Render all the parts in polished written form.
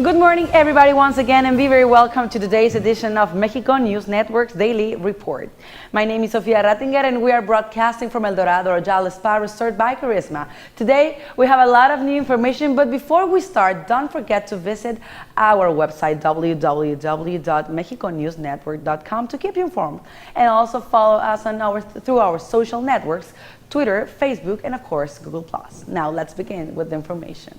Good morning, everybody, once again, and be very welcome to today's edition of Mexico News Network's Daily Report. My name is Sofia Rattinger, and we are broadcasting from El Dorado Royal Spa Resort by Charisma. Today, we have a lot of new information, but before we start, don't forget to visit our website, www.mexiconewsnetwork.com, to keep you informed, and also follow us on through our social networks, Twitter, Facebook, and of course, Google+. Now, let's begin with the information.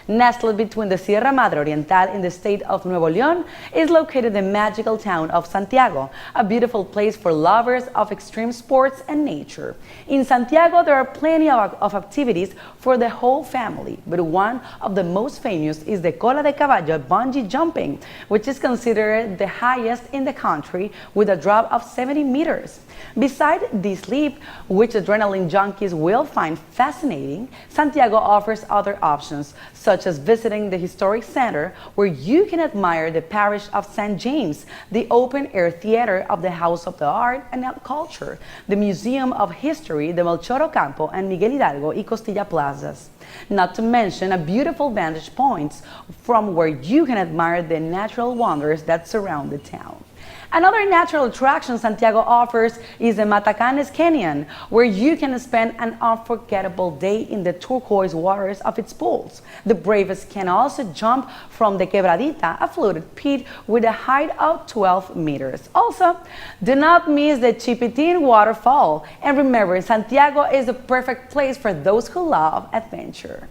Nestled between the Sierra Madre Oriental in the state of Nuevo León is located the magical town of Santiago, a beautiful place for lovers of extreme sports and nature. In Santiago, there are plenty of activities for the whole family, but one of the most famous is the Cola de Caballo bungee jumping, which is considered the highest in the country with a drop of 70 meters. Besides this leap, which adrenaline junkies will find fascinating, Santiago offers other options, such as visiting the historic center, where you can admire the parish of St. James, the open-air theater of the House of the Art and Culture, the Museum of History, the Melchor Ocampo and Miguel Hidalgo y Costilla plazas. Not to mention a beautiful vantage points from where you can admire the natural wonders that surround the town. Another natural attraction Santiago offers is the Matacanes Canyon, where you can spend an unforgettable day in the turquoise waters of its pools. The bravest can also jump from the Quebradita, a floated pit with a height of 12 meters. Also, do not miss the Chipitin waterfall. And remember, Santiago is the perfect place for those who love adventure.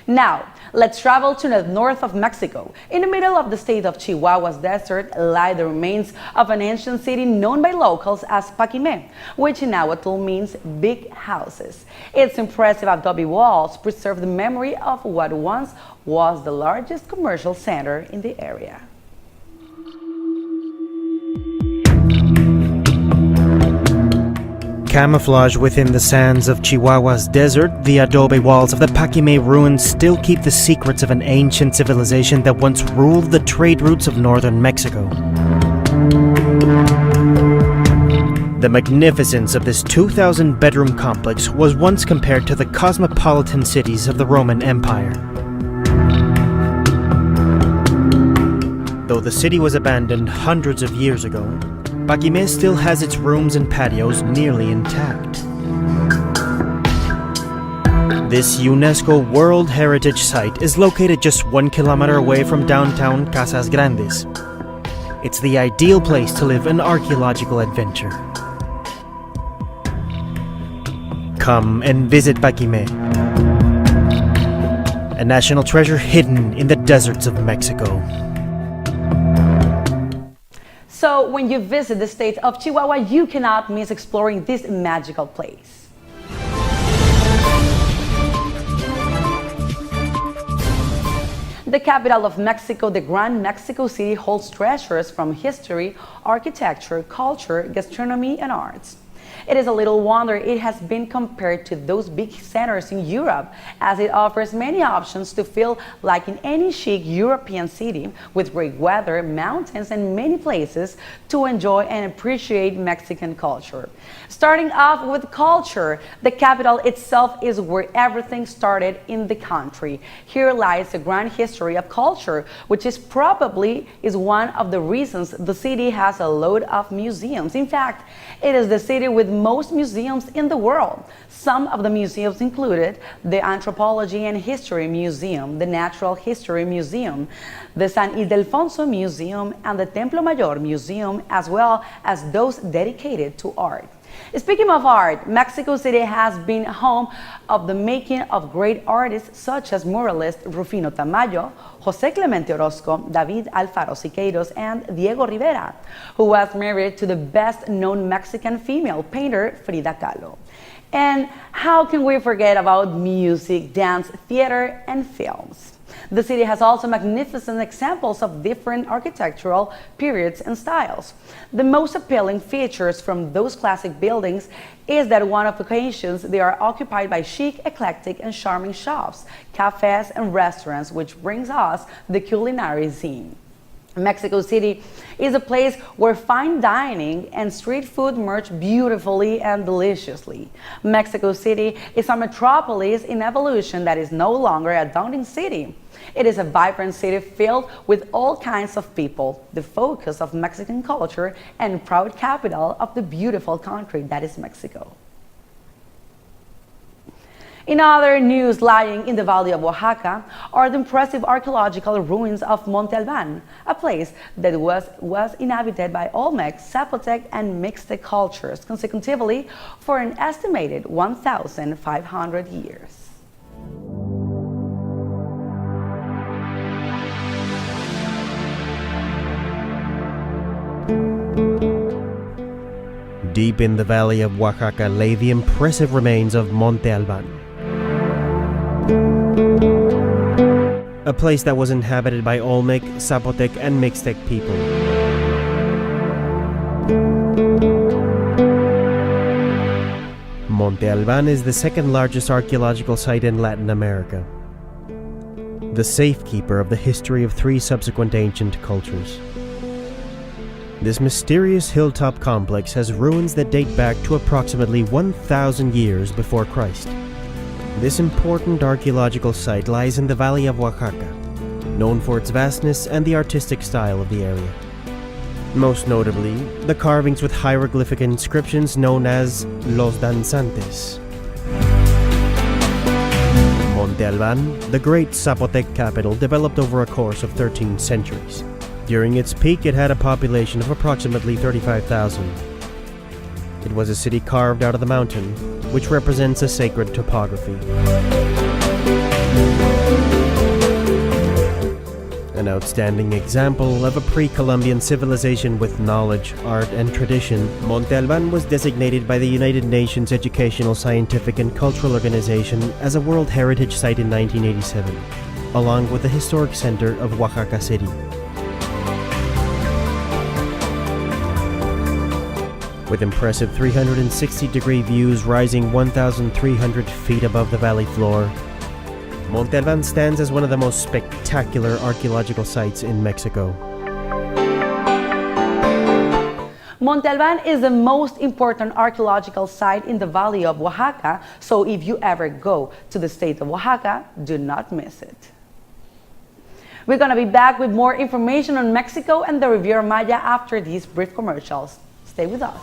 Now, let's travel to the north of Mexico. In the middle of the state of Chihuahua's desert lie the remains of an ancient city known by locals as Paquimé, which in Nahuatl means big houses. Its impressive adobe walls preserve the memory of what once was the largest commercial center in the area. Camouflaged within the sands of Chihuahua's desert, the adobe walls of the Paquimé ruins still keep the secrets of an ancient civilization that once ruled the trade routes of northern Mexico. The magnificence of this 2,000-bedroom complex was once compared to the cosmopolitan cities of the Roman Empire. Though the city was abandoned hundreds of years ago, Paquimé still has its rooms and patios nearly intact. This UNESCO World Heritage Site is located just 1 kilometer away from downtown Casas Grandes. It's the ideal place to live an archaeological adventure. Come and visit Paquimé, a national treasure hidden in the deserts of Mexico. So when you visit the state of Chihuahua, you cannot miss exploring this magical place. The capital of Mexico, the Grand Mexico City, holds treasures from history, architecture, culture, gastronomy, and arts. It is a little wonder it has been compared to those big centers in Europe, as it offers many options to feel like in any chic European city, with great weather, mountains, and many places to enjoy and appreciate Mexican culture. Starting off with culture, the capital itself is where everything started in the country. Here lies the grand history of culture, which is probably one of the reasons the city has a load of museums. In fact, it is the city with most museums in the world. Some of the museums included the Anthropology and History Museum, the Natural History Museum, the San Ildefonso Museum, and the Templo Mayor Museum, as well as those dedicated to art. Speaking of art, Mexico City has been home of the making of great artists such as muralist Rufino Tamayo, José Clemente Orozco, David Alfaro Siqueiros, and Diego Rivera, who was married to the best-known Mexican female painter Frida Kahlo. And how can we forget about music, dance, theater, and films? The city has also magnificent examples of different architectural periods and styles. The most appealing features from those classic buildings is that on one of occasions they are occupied by chic, eclectic, and charming shops, cafes, and restaurants, which brings us the culinary scene. Mexico City is a place where fine dining and street food merge beautifully and deliciously. Mexico City is a metropolis in evolution that is no longer a daunting city. It is a vibrant city filled with all kinds of people, the focus of Mexican culture and proud capital of the beautiful country that is Mexico. In other news, lying in the valley of Oaxaca are the impressive archaeological ruins of Monte Alban, a place that was inhabited by Olmec, Zapotec, and Mixtec cultures consecutively for an estimated 1,500 years. Deep in the valley of Oaxaca lay the impressive remains of Monte Alban, a place that was inhabited by Olmec, Zapotec, and Mixtec people. Monte Alban is the second largest archaeological site in Latin America, the safekeeper of the history of three subsequent ancient cultures. This mysterious hilltop complex has ruins that date back to approximately 1,000 years before Christ. This important archaeological site lies in the valley of Oaxaca, known for its vastness and the artistic style of the area. Most notably, the carvings with hieroglyphic inscriptions known as Los Danzantes. Monte Alban, the great Zapotec capital, developed over a course of 13 centuries. During its peak, it had a population of approximately 35,000. It was a city carved out of the mountain, which represents a sacred topography. An outstanding example of a pre-Columbian civilization with knowledge, art, and tradition, Monte Alban was designated by the United Nations Educational, Scientific, and Cultural Organization as a World Heritage Site in 1987, along with the historic center of Oaxaca City. With impressive 360-degree views rising 1,300 feet above the valley floor, Monte Alban stands as one of the most spectacular archaeological sites in Mexico. Monte Alban is the most important archaeological site in the valley of Oaxaca, so if you ever go to the state of Oaxaca, do not miss it. We're going to be back with more information on Mexico and the Riviera Maya after these brief commercials. Stay with us.